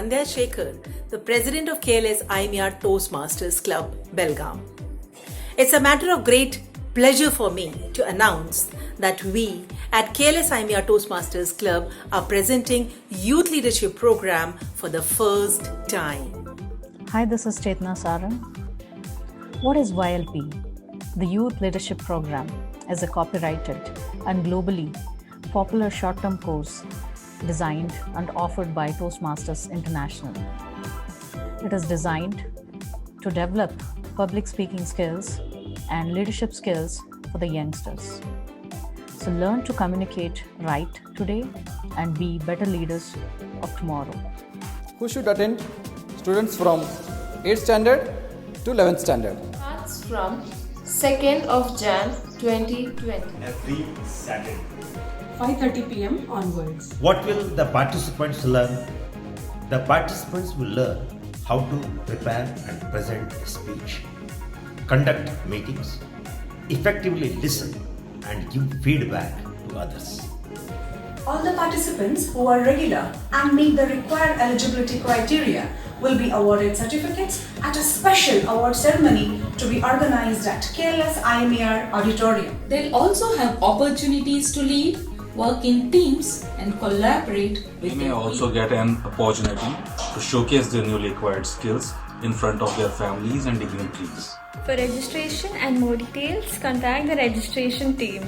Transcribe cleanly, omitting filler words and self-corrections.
Sandhya Shekhar, the president of KLS IMER Toastmasters Club, Belgaum. It's a matter of great pleasure for me to announce that we at KLS IMER Toastmasters Club are presenting Youth Leadership Program for the first time. Hi, this is Chetna Saran. What is YLP? The Youth Leadership Program is a copyrighted and globally popular short-term course designed and offered by Toastmasters International. It is designed to develop public speaking skills and leadership skills for the youngsters. So learn to communicate right today and be better leaders of tomorrow. Who should attend? Students from 8th standard to 11th standard. Starts from 2nd of Jan 2020. Every Saturday. 5:30 p.m. onwards. What will the participants learn? The participants will learn how to prepare and present a speech, conduct meetings, effectively listen and give feedback to others. All the participants who are regular and meet the required eligibility criteria will be awarded certificates at a special award ceremony to be organized at KLS IMER Auditorium. They'll also have opportunities to lead, work in teams and collaborate with They may also get an opportunity to showcase their newly acquired skills in front of their families and dignitaries. For registration and more details, contact the registration team.